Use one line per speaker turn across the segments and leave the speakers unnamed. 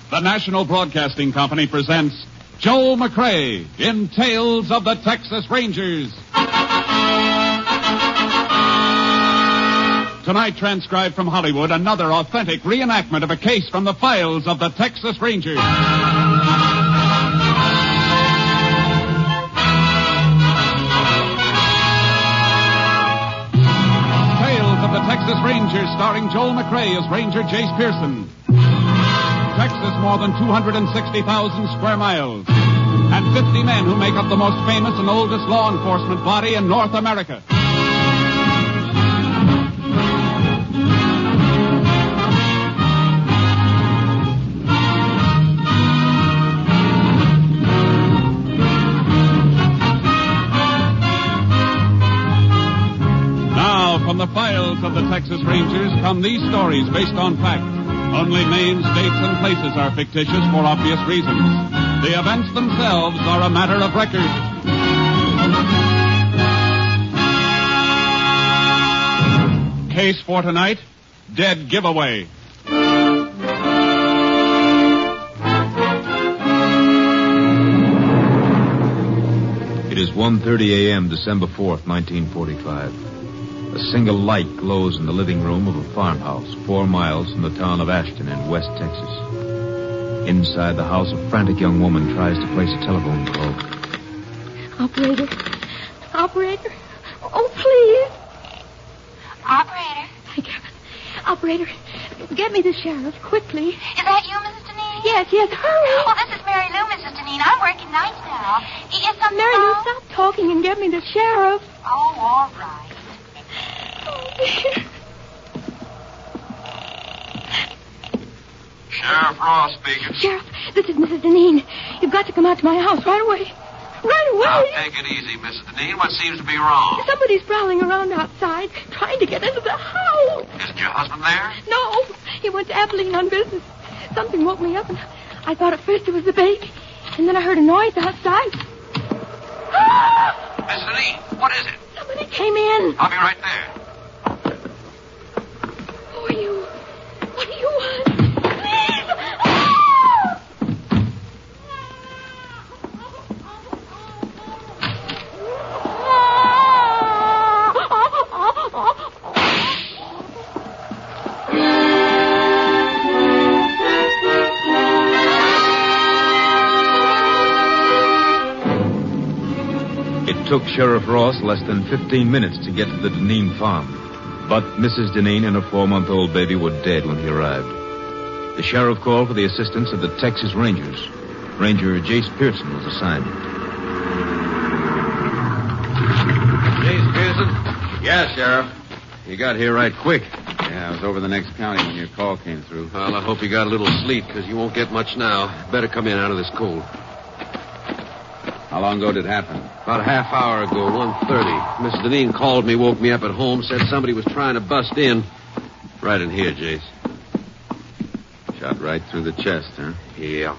the National Broadcasting Company presents Joel McCrea in Tales of the Texas Rangers. Tonight, transcribed from Hollywood, another authentic reenactment of a case from the files of the Texas Rangers. Tales of the Texas Rangers, starring Joel McCrea as Ranger Jace Pearson. Texas, more than 260,000 square miles. And 50 men who make up the most famous and oldest law enforcement body in North America. Now, from the files of the Texas Rangers come these stories based on fact. Only names, dates, and places are fictitious for obvious reasons. The events themselves are a matter of record. Case for tonight, dead giveaway.
It is 1:30 a.m., December 4th, 1945. A single light glows in the living room of a farmhouse 4 miles from the town of Ashton in West Texas. Inside the house, a frantic young woman tries to place a telephone call.
Operator. Operator. Oh, please.
Operator.
Thank heaven. Operator, get me the sheriff, quickly.
Is that you, Mrs. Deneen?
Yes, hurry.
Oh, this is Mary Lou, Mrs. Deneen. I'm working nights now. Is something
Mary Lou,
wrong?
stop talking and get me the sheriff.
Oh, all right.
Oh, dear.
Sheriff Ross speaking.
Sheriff, this is Mrs. Deneen. You've got to come out to my house right away. Right away.
Now, take it easy, Mrs. Deneen. What seems to be wrong?
Somebody's prowling around outside, trying to get into the house.
Isn't your husband there?
No, he went to Abilene on business. Something woke me up, and I thought at first it was the baby. And then I heard a noise outside. Ah!
Mrs. Deneen, what is it?
Somebody came in.
I'll be right there.
Who are you? What do you want? Please! Ah!
It took Sheriff Ross less than 15 minutes to get to the Deneen farm. But Mrs. Deneen and her 4-month-old baby were dead when he arrived. The sheriff called for the assistance of the Texas Rangers. Ranger Jace Pearson was assigned.
Jace Pearson?
Yeah, Sheriff.
You got here right quick.
Yeah, I was over the next county when your call came through.
Well, I hope you got a little sleep, because you won't get much now. Better come in out of this cold.
How long ago did it happen?
About a half hour ago, 1:30. Mrs. Deneen called me, woke me up at home, said somebody was trying to bust in. Right in here, Jace.
Shot right through the chest, huh?
Yeah.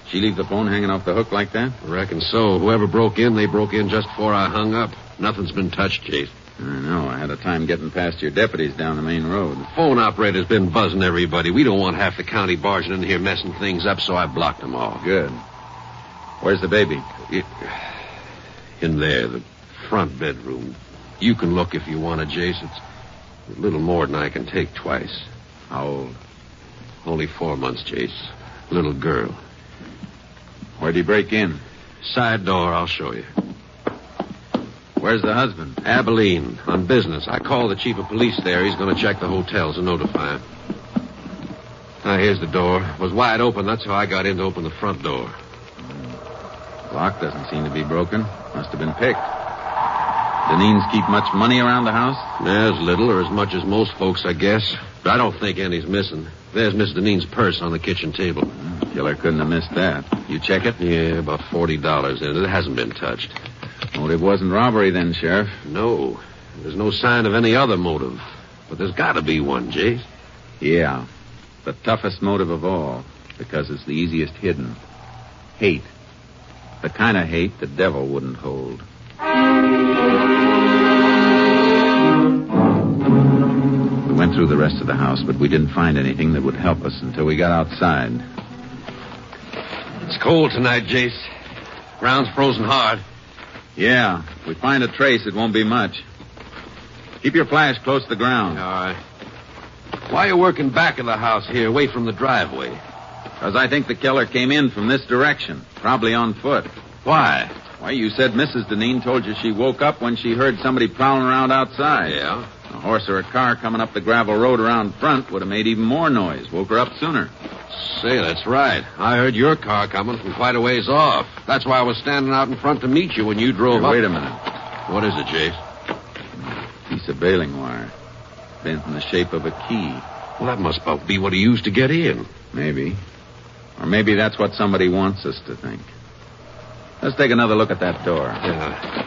She leave the phone hanging off the hook like that?
I reckon so. Whoever broke in, they broke in just before I hung up. Nothing's been touched, Jace.
I know. I had a time getting past your deputies down the main road.
Phone operator's been buzzing everybody. We don't want half the county barging in here messing things up, so I blocked them all.
Good. Where's the baby?
In there, the front bedroom. You can look if you want to, Jace. It's a little more than I can take twice.
How old?
Only 4 months, Jace. Little girl.
Where'd he break in?
Side door, I'll show you.
Where's the husband?
Abilene, on business. I called the chief of police there. He's going to check the hotels and notify him. Now, here's the door. It was wide open. That's how I got in to open the front door.
Lock doesn't seem to be broken. Must have been picked. Deneens keep much money around the house?
As little or as much as most folks, I guess. But I don't think any's missing. There's Miss Deneen's purse on the kitchen table.
Killer couldn't have missed that. You check it?
Yeah, about $40 in it. It hasn't been touched.
Motive wasn't robbery then, Sheriff.
No. There's no sign of any other motive. But there's got to be one, Jace.
Yeah. The toughest motive of all. Because it's the easiest hidden. Hate. The kind of hate the devil wouldn't hold. We went through the rest of the house, but we didn't find anything that would help us until we got outside.
It's cold tonight, Jace. Ground's frozen hard.
Yeah, if we find a trace, it won't be much. Keep your flash close to the ground.
All right. Why are you working back of the house here, away from the driveway?
Because I think the killer came in from this direction, probably on foot.
Why?
Why, you said Mrs. Deneen told you she woke up when she heard somebody prowling around outside.
Yeah?
A horse or a car coming up the gravel road around front would have made even more noise. Woke her up sooner.
Say, that's right. I heard your car coming from quite a ways off. That's why I was standing out in front to meet you when you drove up.
Wait a minute.
What is it, Jace?
Piece of baling wire. Bent in the shape of a key.
Well, that must about be what he used to get in.
Maybe. Or maybe that's what somebody wants us to think. Let's take another look at that door.
Yeah.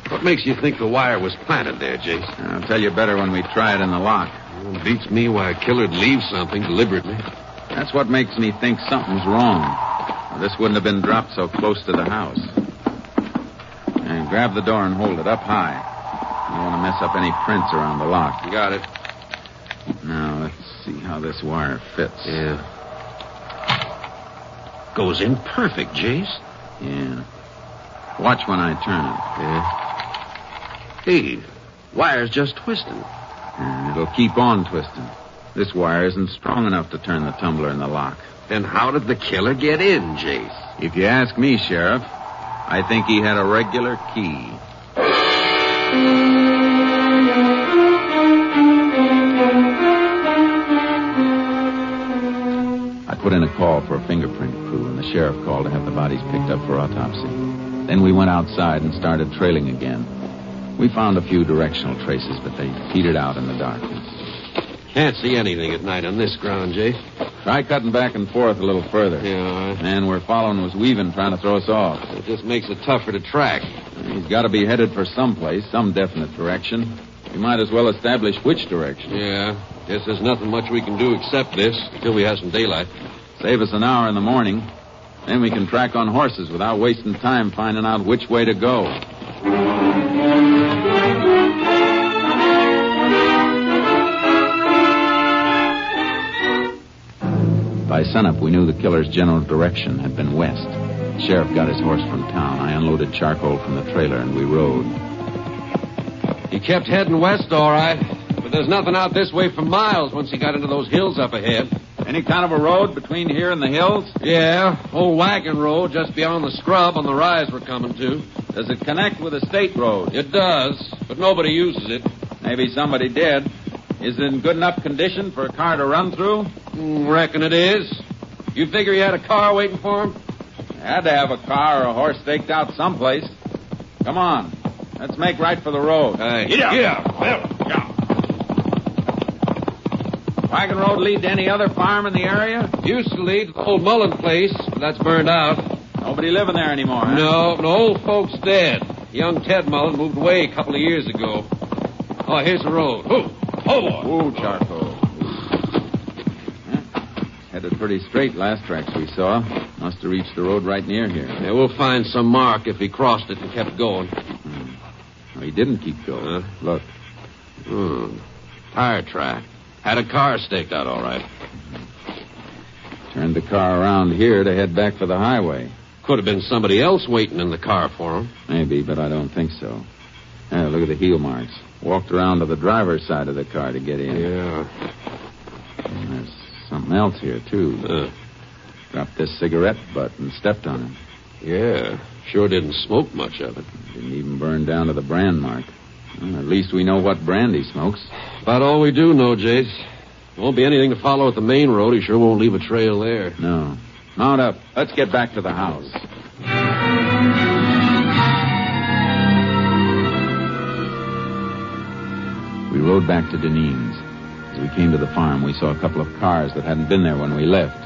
What makes you think the wire was planted there, Jace?
I'll tell you better when we try it in the lock.
Well, it beats me why a killer'd leave something deliberately.
That's what makes me think something's wrong. This wouldn't have been dropped so close to the house. And grab the door and hold it up high. You don't want to mess up any prints around the lock.
You got it.
Now, let's see how this wire fits.
Yeah. Goes in perfect, Jace.
Yeah. Watch when I turn it.
Yeah. Hey, wire's just twisting.
And it'll keep on twisting. This wire isn't strong enough to turn the tumbler in the lock.
Then how did the killer get in, Jace?
If you ask me, Sheriff, I think he had a regular key. I put in a call for a fingerprint crew, and the sheriff called to have the bodies picked up for autopsy. Then we went outside and started trailing again. We found a few directional traces, but they petered out in the darkness.
Can't see anything at night on this ground, Jace.
Try cutting back and forth a little further.
Yeah, all right.
Man we're following was weaving, trying to throw us off.
It just makes it tougher to track.
He's got to be headed for someplace, some definite direction. We might as well establish which direction.
Yeah. Guess there's nothing much we can do except this until we have some daylight.
Save us an hour in the morning. Then we can track on horses without wasting time finding out which way to go. By sunup, we knew the killer's general direction had been west. The sheriff got his horse from town. I unloaded charcoal from the trailer, and we rode.
He kept heading west, all right. But there's nothing out this way for miles once he got into those hills up ahead.
Any kind of a road between here and the hills?
Yeah, old wagon road just beyond the scrub on the rise we're coming to.
Does it connect with a state road?
It does, but nobody uses it.
Maybe somebody did. Is it in good enough condition for a car to run through?
Reckon it is. You figure he had a car waiting for him?
Had to have a car or a horse staked out someplace. Come on. Let's make right for the road.
Hey.
Yeah. Wagon road lead to any other farm in the area?
Used to lead to the old Mullen place, but that's burned out.
Nobody living there anymore, huh?
No, old folks dead. Young Ted Mullen moved away a couple of years ago. Oh, here's the road. Oh, boy.
Ooh, charcoal. Headed pretty straight last tracks we saw. Must have reached the road right near here.
Yeah, we'll find some mark if he crossed it and kept going.
No, he didn't keep going. Look.
Tire track. Had a car staked out all right.
Turned the car around here to head back for the highway.
Could have been somebody else waiting in the car for him.
Maybe, but I don't think so. Yeah, look at the heel marks. Walked around to the driver's side of the car to get in.
Yeah.
And there's something else here, too. Dropped this cigarette butt and stepped on it.
Yeah. Sure didn't smoke much of it.
Didn't even burn down to the brand mark. Well, at least we know what brand he smokes.
About all we do know, Jace. Won't be anything to follow at the main road. He sure won't leave a trail there.
No. Mount up. Let's get back to the house. We rode back to Deneen's. As we came to the farm, we saw a couple of cars that hadn't been there when we left.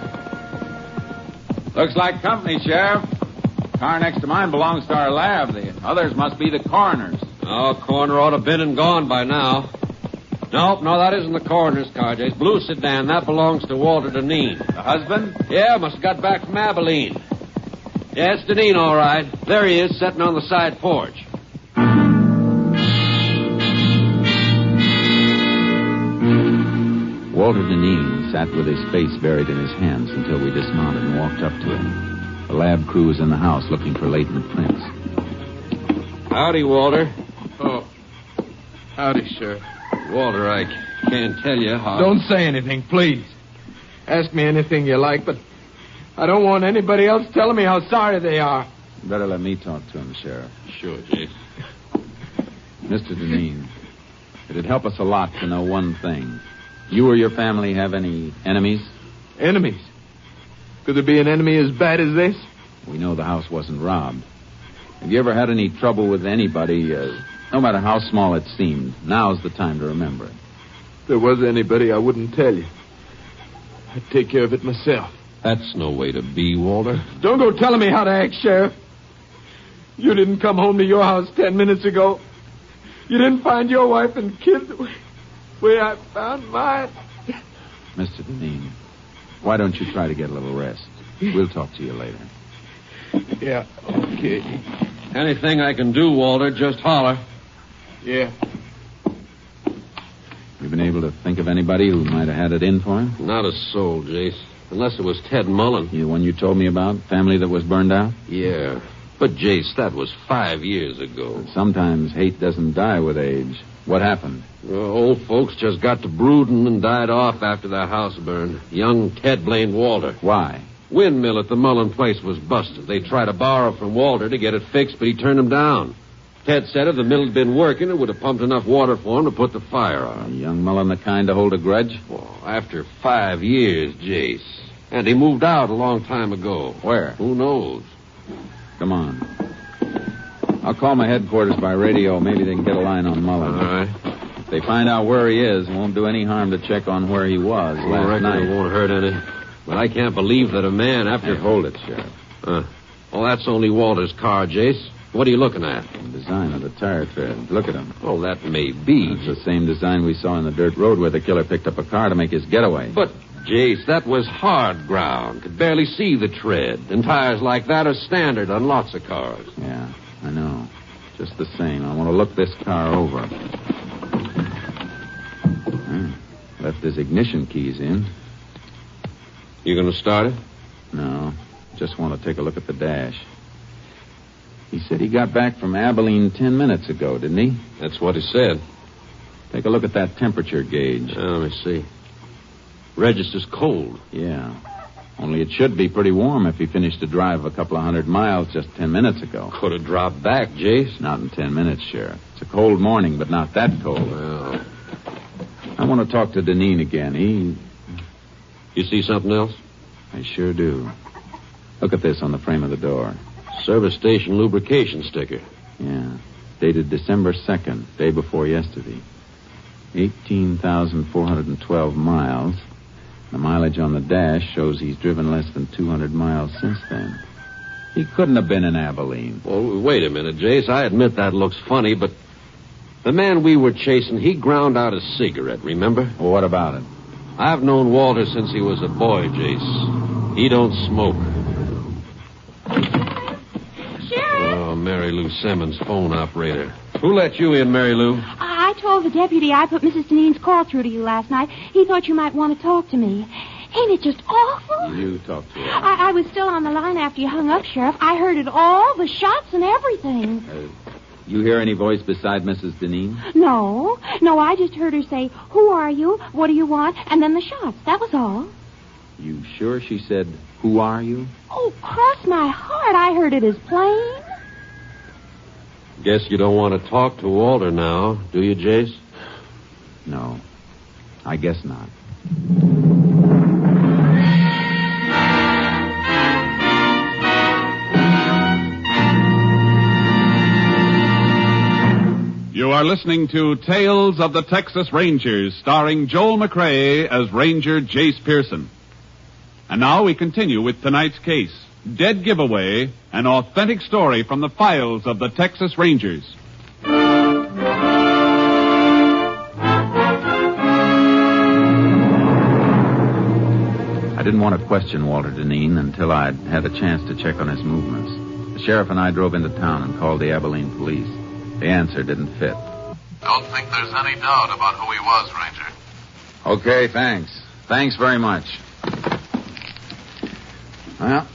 Looks like company, Sheriff. The car next to mine belongs to our lab. The others must be the coroner's.
Oh, coroner ought to have been and gone by now. No, that isn't the coroner's car, Jace. Blue sedan, that belongs to Walter Deneen.
The husband?
Yeah, must have got back from Abilene. Yeah, it's Deneen, all right. There he is, sitting on the side porch.
Walter Deneen sat with his face buried in his hands until we dismounted and walked up to him. The lab crew was in the house looking for latent prints.
Howdy, Walter.
Oh. Howdy, Sheriff.
Walter, I can't tell you how...
Don't say anything, please. Ask me anything you like, but I don't want anybody else telling me how sorry they are.
You better let me talk to him, Sheriff.
Sure, Jace.
Mr. Deneen, it'd help us a lot to know one thing. You or your family have any enemies?
Enemies? Could there be an enemy as bad as this?
We know the house wasn't robbed. Have you ever had any trouble with anybody, no matter how small it seemed? Now's the time to remember it.
If there was anybody, I wouldn't tell you. I'd take care of it myself.
That's no way to be, Walter.
Don't go telling me how to act, Sheriff. You didn't come home to your house 10 minutes ago. You didn't find your wife and kids the way I found mine.
Mr. Deneen, why don't you try to get a little rest? We'll talk to you later.
Yeah, okay.
Anything I can do, Walter, just holler.
Yeah.
You been able to think of anybody who might have had it in for him?
Not a soul, Jace. Unless it was Ted Mullen.
The one you told me about? Family that was burned out?
Yeah. But, Jace, that was 5 years ago.
Sometimes hate doesn't die with age. What happened?
Old folks just got to brooding and died off after their house burned. Young Ted blamed Walter.
Why?
Windmill at the Mullen place was busted. They tried to borrow from Walter to get it fixed, but he turned them down. Ted said if the mill had been working, it would have pumped enough water for him to put the fire on.
Young Mullen the kind to hold a grudge?
Well, after 5 years, Jace. And he moved out a long time ago.
Where?
Who knows?
Come on. I'll call my headquarters by radio. Maybe they can get a line on Mullen.
All right.
If they find out where he is, it won't do any harm to check on where he was last night.
It won't hurt any. But I can't believe that a man after...
Hey, hold it, Sheriff.
Well, that's only Walter's car, Jace. What are you looking at?
The design of the tire tread. Look at him.
Oh, that may be.
It's the same design we saw in the dirt road where the killer picked up a car to make his getaway.
But, Jace, that was hard ground. Could barely see the tread. And tires like that are standard on lots of cars.
Yeah, I know. Just the same, I want to look this car over. Left his ignition keys in.
You going to start it?
No, just want to take a look at the dash. He said he got back from Abilene 10 minutes ago, didn't he?
That's what he said.
Take a look at that temperature gauge.
Let me see. Register's cold.
Yeah. Only it should be pretty warm if he finished the drive a couple of 100 miles just 10 minutes ago.
Could have dropped back, Jace.
Not in 10 minutes, Sheriff. It's a cold morning, but not that cold.
Well...
I want to talk to Deneen again.
You see something else?
I sure do. Look at this on the frame of the door.
Service station lubrication sticker.
Yeah. Dated December 2nd, day before yesterday. 18,412 miles. The mileage on the dash shows he's driven less than 200 miles since then. He couldn't have been in Abilene.
Well, wait a minute, Jace. I admit that looks funny, but the man we were chasing, he ground out a cigarette, remember?
Well, what about it?
I've known Walter since he was a boy, Jace. He don't smoke.
Sheriff!
Oh, Mary Lou Simmons, phone operator. Who let you in, Mary Lou?
I told the deputy I put Mrs. Deneen's call through to you last night. He thought you might want to talk to me. Ain't it just awful?
You talk to her.
I was still on the line after you hung up, Sheriff. I heard it all, the shots and everything.
You hear any voice beside Mrs. Deneen?
No, I just heard her say, "Who are you? What do you want?" And then the shots. That was all.
You sure she said, "Who are you"?
Oh, cross my heart. I heard it as plain.
Guess you don't want to talk to Walter now, do you, Jace?
No, I guess not.
You are listening to Tales of the Texas Rangers, starring Joel McCrea as Ranger Jace Pearson. And now we continue with tonight's case, Dead Giveaway, an authentic story from the files of the Texas Rangers.
I didn't want to question Walter Deneen until I'd had a chance to check on his movements. The sheriff and I drove into town and called the Abilene police. The answer didn't fit.
Don't think there's any doubt about who he was, Ranger.
Okay, thanks. Thanks very much. Well,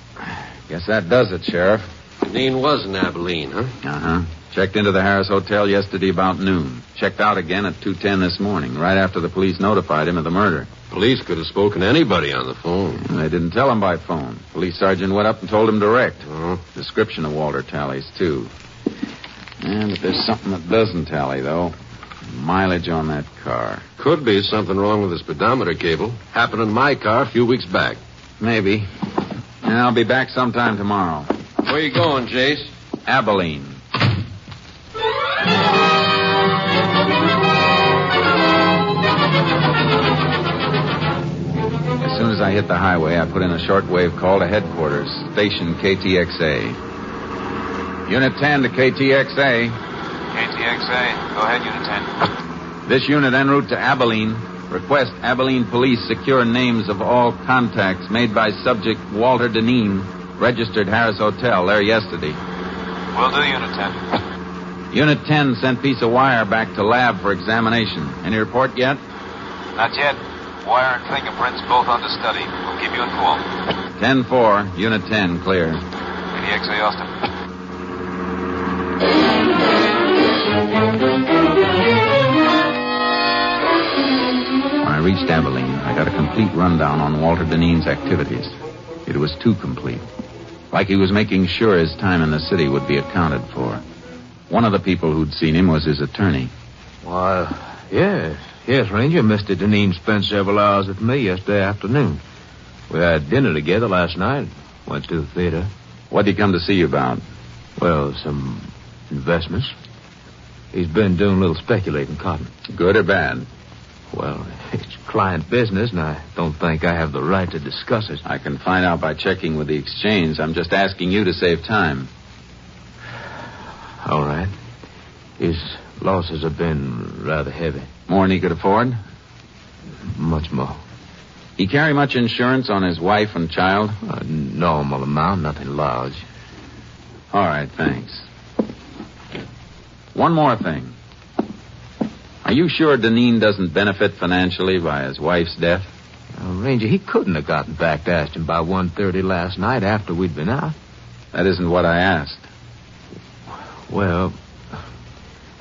guess that does it, Sheriff.
Deneen was in Abilene, huh?
Uh-huh. Checked into the Harris Hotel yesterday about noon. Checked out again at 2:10 this morning, right after the police notified him of the murder.
Police could have spoken to anybody on the phone.
They didn't tell him by phone. Police sergeant went up and told him direct.
Oh.
Description of Walter tallies, too. But there's something that doesn't tally, though. Mileage on that car.
Could be something wrong with the speedometer cable. Happened in my car a few weeks back.
Maybe. And I'll be back sometime tomorrow.
Where you going, Jace?
Abilene. As soon as I hit the highway, I put in a shortwave call to headquarters, station KTXA. Unit 10 to KTXA.
KTXA. Go ahead, Unit 10.
This unit en route to Abilene. Request Abilene police secure names of all contacts made by subject Walter Deneen, registered Harris Hotel there yesterday.
Will do, Unit 10.
Unit 10 sent piece of wire back to lab for examination. Any report yet?
Not yet. Wire and fingerprints both under study. We'll keep you informed.
10-4, Unit 10, clear.
KTXA, Austin.
When I reached Abilene, I got a complete rundown on Walter Deneen's activities. It was too complete. Like he was making sure his time in the city would be accounted for. One of the people who'd seen him was his attorney.
Why, yes, Ranger. Mr. Deneen spent several hours with me yesterday afternoon. We had dinner together last night. Went to the theater.
What'd he come to see you about?
Well, some investments. He's been doing a little speculating cotton.
Good or bad?
Well, it's client business, and I don't think I have the right to discuss it.
I can find out by checking with the exchange. I'm just asking you to save time.
All right. His losses have been rather heavy.
More than he could afford?
Much more.
He carry much insurance on his wife and child?
A normal amount, nothing large.
All right, thanks. One more thing. Are you sure Deneen doesn't benefit financially by his wife's death?
Ranger, he couldn't have gotten back to Ashton by 1:30 last night after we'd been out.
That isn't what I asked.
Well,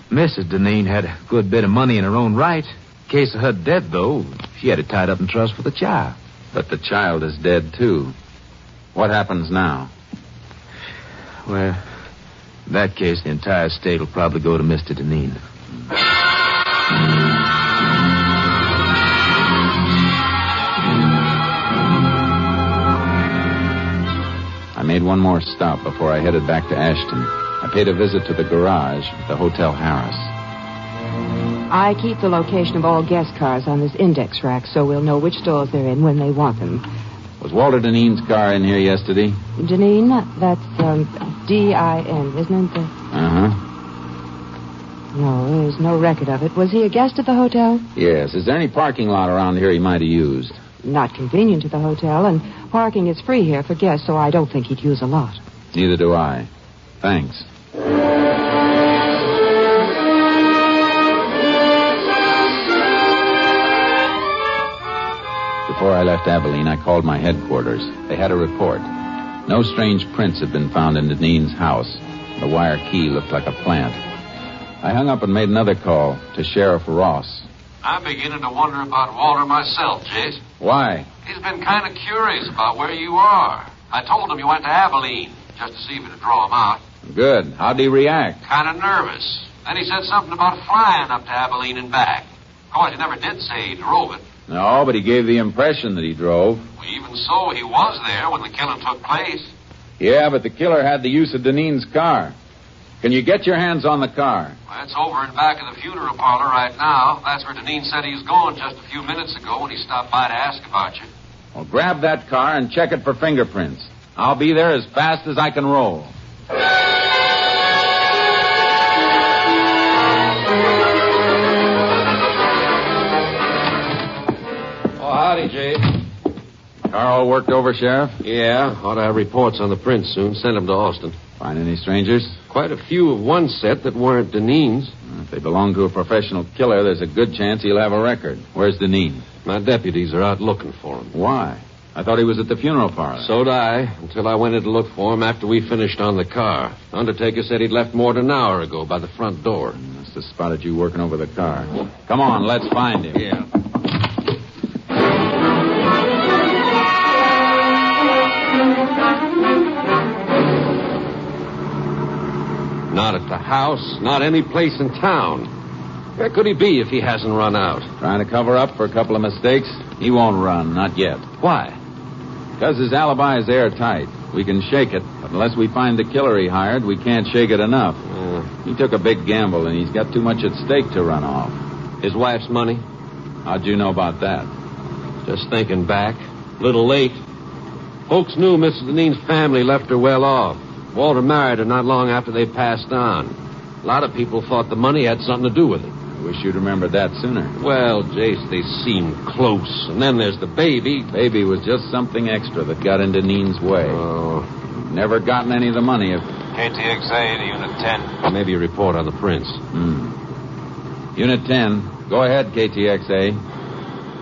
Mrs. Deneen had a good bit of money in her own right. In case of her death, though, she had it tied up in trust for the child.
But the child is dead, too. What happens now?
Well, in that case, the entire estate will probably go to Mr. Deneen.
I made one more stop before I headed back to Ashton. I paid a visit to the garage at the Hotel Harris.
I keep the location of all guest cars on this index rack so we'll know which stores they're in when they want them.
Was Walter Deneen's car in here yesterday?
Deneen? That's D-I-N, isn't it?
Uh-huh.
No, there's no record of it. Was he a guest at the hotel?
Yes. Is there any parking lot around here he might have used?
Not convenient to the hotel, and parking is free here for guests, so I don't think he'd use a lot.
Neither do I. Thanks. Before I left Abilene, I called my headquarters. They had a report. No strange prints had been found in Deneen's house. The wire key looked like a plant. I hung up and made another call to Sheriff Ross.
I'm beginning to wonder about Walter myself, Jace.
Why?
He's been kind of curious about where you are. I told him you went to Abilene, just to see if it'd draw him out.
Good. How'd he react?
Kind of nervous. Then he said something about flying up to Abilene and back. Of course, he never did say he drove it.
No, but he gave the impression that he drove.
Well, even so, he was there when the killing took place.
Yeah, but the killer had the use of Deneen's car. Can you get your hands on the car?
Well, it's over in back of the funeral parlor right now. That's where Deneen said he was going just a few minutes ago when he stopped by to ask about you.
Well, grab that car and check it for fingerprints. I'll be there as fast as I can roll.
Oh, howdy, Jay.
Car all worked over, Sheriff?
Yeah, ought to have reports on the prints soon. Send them to Austin.
Find any strangers?
Quite a few of one set that weren't Deneen's.
If they belong to a professional killer, there's a good chance he'll have a record. Where's Deneen?
My deputies are out looking for him.
Why? I thought he was at the funeral parlor.
So did I, until I went in to look for him after we finished on the car. Undertaker said he'd left more than an hour ago by the front door.
Must have spotted you working over the car. Come on, let's find him.
Yeah. Not at the house, not any place in town. Where could he be if he hasn't run out?
Trying to cover up for a couple of mistakes? He won't run, not yet.
Why?
Because his alibi is airtight. We can shake it, but unless we find the killer he hired, we can't shake it enough. He took a big gamble, and he's got too much at stake to run off.
His wife's money?
How'd you know about that?
Just thinking back. Little late. Folks knew Mrs. Deneen's family left her well off. Walter married her not long after they passed on. A lot of people thought the money had something to do with it.
I wish you'd remembered that sooner.
Well, Jace, they seemed close. And then there's the baby.
Baby was just something extra that got in Deneen's way.
Oh.
Never gotten any of the money if...
KTXA to Unit 10.
Maybe a report on the prince.
Unit 10. Go ahead, KTXA.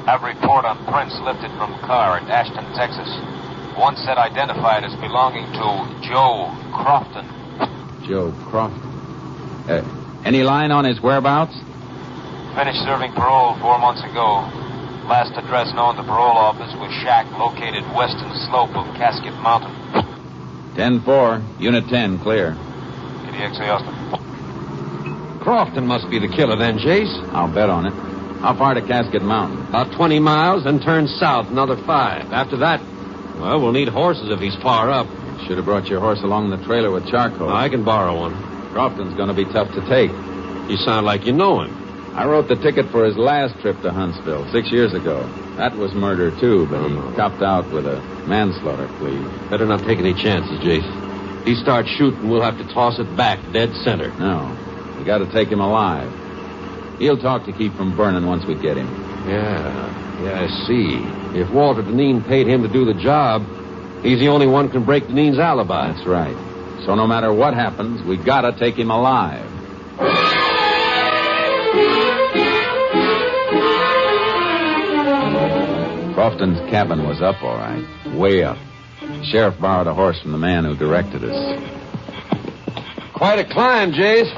Have report on Prince lifted from car at Ashton, Texas. One set identified as belonging to Joe Crofton.
Joe Crofton. Any line on his whereabouts?
Finished serving parole 4 months ago. Last address known to parole office was shack located western slope of Casket Mountain.
10-4. Unit 10, clear.
KTXA Austin.
Crofton must be the killer then, Jace.
I'll bet on it. How far to Casket Mountain?
About 20 miles, then turn south another 5. After that, well, we'll need horses if he's far up.
Should have brought your horse along the trailer with charcoal.
I can borrow one.
Crofton's going to be tough to take.
You sound like you know him.
I wrote the ticket for his last trip to Huntsville 6 years ago. That was murder, too, but he copped out with a manslaughter plea.
Better not take any chances, Jace. If he starts shooting, we'll have to toss it back dead center.
No. We got to take him alive. He'll talk to keep from burning once we get him.
Yeah, I see. If Walter Deneen paid him to do the job, he's the only one who can break Deneen's alibi.
That's right. So no matter what happens, we got to take him alive. Crofton's cabin was up, all right. Way up. The sheriff borrowed a horse from the man who directed us.
Quite a climb, Jace.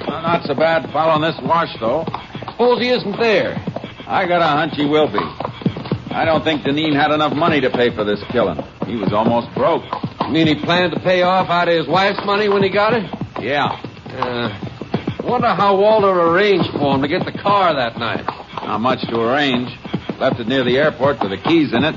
Well, not so bad following this wash, though.
Suppose he isn't there.
I got a hunch he will be. I don't think Deneen had enough money to pay for this killing. He was almost broke.
You mean he planned to pay off out of his wife's money when he got it?
Yeah.
Wonder how Walter arranged for him to get the car that night.
Not much to arrange. Left it near the airport with the keys in it.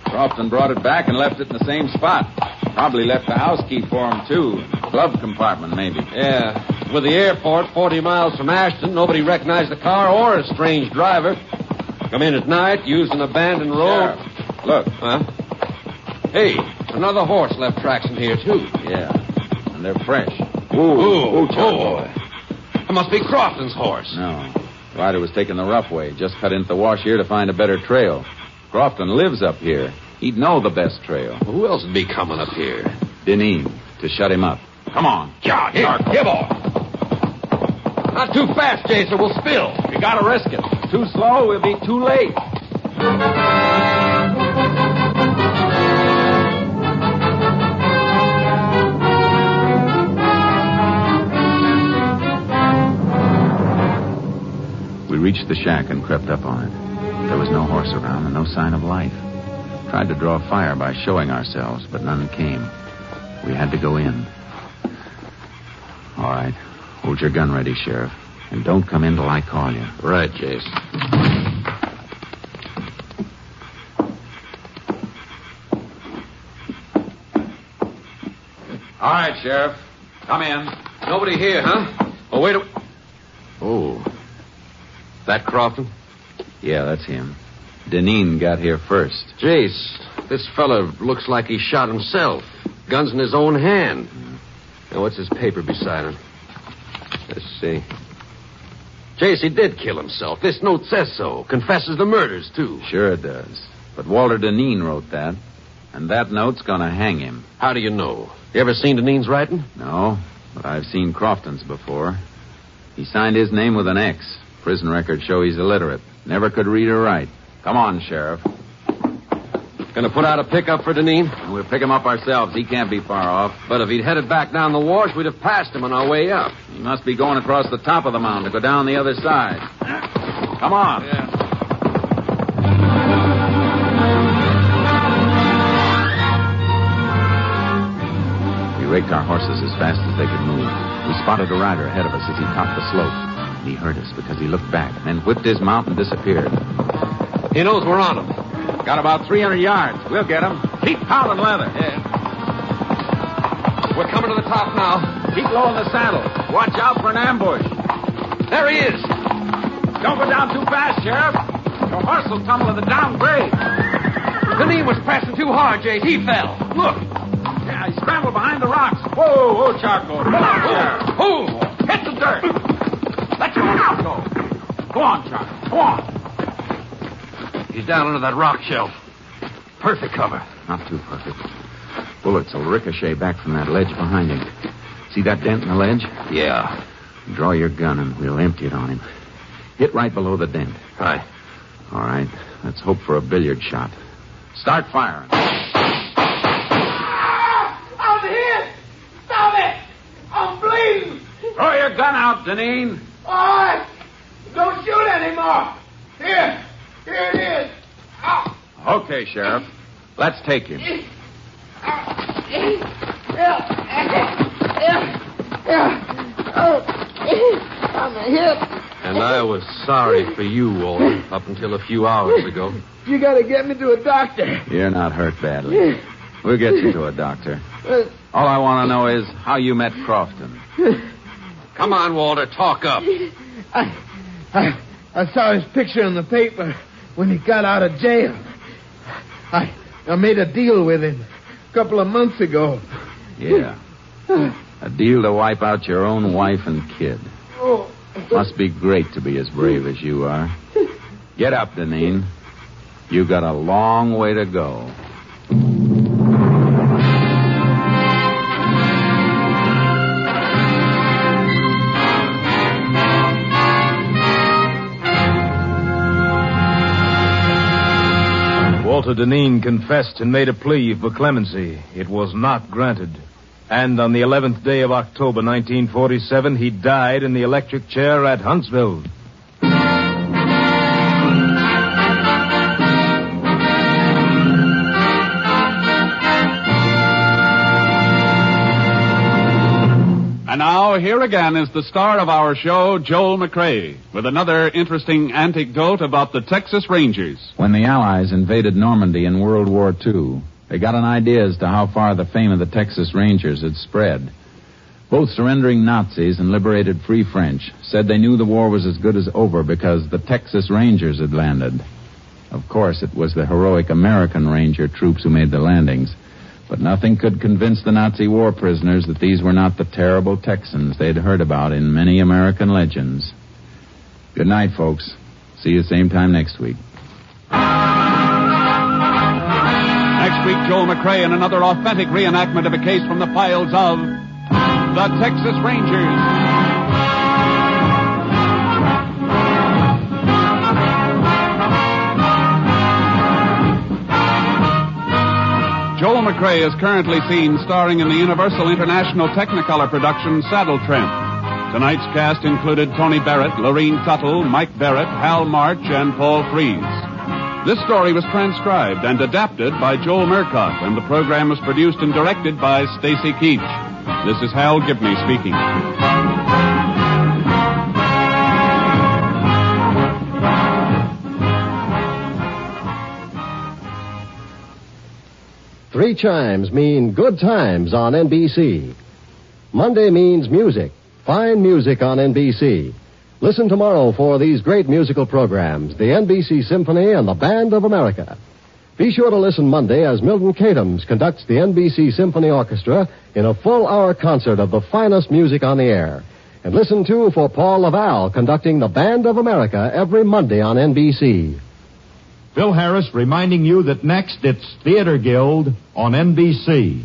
Crofton brought it back and left it in the same spot. Probably left the house key for him, too. Glove compartment, maybe.
Yeah. With the airport 40 miles from Ashton, nobody recognized the car or a strange driver. Come in at night, used an abandoned road.
Sheriff, look.
Huh? Hey, another horse left tracks in here, too.
Yeah, and they're fresh.
Ooh, boy. That must be Crofton's horse.
No. Ryder was taking the rough way. Just cut into the wash here to find a better trail. Crofton lives up here. He'd know the best trail.
Well, who else would be coming up here?
Deneen, to shut him up. Come on.
John, here, boy. Not too fast, Jason. We'll spill.
We gotta risk it. Too slow, we'll be too late. We reached the shack and crept up on it. There was no horse around and no sign of life. Tried to draw fire by showing ourselves, but none came. We had to go in. All right. Hold your gun ready, Sheriff. And don't come in till I call you.
Right, Jace.
All right, Sheriff. Come in.
Nobody here, huh? Oh, wait a... Oh. That Crofton?
Yeah, that's him. Deneen got here first.
Jace, this fella looks like he shot himself. Gun's in his own hand. Now, what's his paper beside him? Let's see. Jace, he did kill himself. This note says so. Confesses the murders, too.
Sure it does. But Walter Deneen wrote that. And that note's gonna hang him.
How do you know? You ever seen Deneen's writing?
No, but I've seen Crofton's before. He signed his name with an X. Prison records show he's illiterate. Never could read or write. Come on, Sheriff.
Gonna put out a pickup for Deneen?
We'll pick him up ourselves. He can't be far off.
But if he'd headed back down the wash, we'd have passed him on our way up.
He must be going across the top of the mountain to go down the other side. Come on.
Yeah.
We raked our horses as fast as they could move. We spotted a rider ahead of us as he topped the slope. He heard us because he looked back, then whipped his mount and disappeared.
He knows we're on him.
Got about 300 yards. We'll get him. Keep pounding leather.
Yeah. We're coming to the top now.
Keep low in the saddle. Watch out for an ambush.
There he is.
Don't go down too fast, Sheriff. Your horse will tumble in the downgrade.
Deneen was pressing too hard, Jase. He fell. Look.
Yeah, he scrambled behind the rocks. Whoa, Charcoal. Come on, Sheriff.
Oh,
hit the dirt. Let your horse go. Go on, Charcoal. Go on.
He's down under that rock shelf. Perfect cover.
Not too perfect. Bullets will ricochet back from that ledge behind him. See that dent in the ledge?
Yeah.
Draw your gun and we'll empty it on him. Hit right below the dent.
Right.
All right. Let's hope for a billiard shot. Start firing.
I'm hit! Stop it! I'm bleeding!
Throw your gun out, Deneen.
All right! Don't shoot anymore! Here it is! Ow.
Okay, Sheriff. Let's take him.
I'm hit.
And I was sorry for you, Walter, up until a few hours ago.
You gotta get me to a doctor.
You're not hurt badly. We'll get you to a doctor. All I want to know is how you met Crofton.
Come on, Walter, talk up.
I saw his picture in the paper when he got out of jail. I made a deal with him a couple of months ago.
Yeah. A deal to wipe out your own wife and kid.
Oh.
Must be great to be as brave as you are. Get up, Deneen. You got a long way to go.
Walter Deneen confessed and made a plea for clemency. It was not granted. And on the 11th day of October, 1947, he died in the electric chair at Huntsville.
And now, here again is the star of our show, Joel McCrea, with another interesting anecdote about the Texas Rangers.
When the Allies invaded Normandy in World War II, they got an idea as to how far the fame of the Texas Rangers had spread. Both surrendering Nazis and liberated Free French said they knew the war was as good as over because the Texas Rangers had landed. Of course, it was the heroic American Ranger troops who made the landings. But nothing could convince the Nazi war prisoners that these were not the terrible Texans they'd heard about in many American legends. Good night, folks. See you same time next week.
Next week, Joel McCrea in another authentic reenactment of a case from the files of the Texas Rangers. Joel McCrea is currently seen starring in the Universal International Technicolor production Saddle Tramp. Tonight's cast included Tony Barrett, Lorene Tuttle, Mike Barrett, Hal March, and Paul Frees. This story was transcribed and adapted by Joel Murcott, and the program was produced and directed by Stacy Keach. This is Hal Gibney speaking.
Three chimes mean good times on NBC. Monday means music, fine music on NBC. Listen tomorrow for these great musical programs, the NBC Symphony and the Band of America. Be sure to listen Monday as Milton Katims conducts the NBC Symphony Orchestra in a full-hour concert of the finest music on the air. And listen, too, for Paul Laval conducting the Band of America every Monday on NBC.
Phil Harris reminding you that next it's Theater Guild on NBC.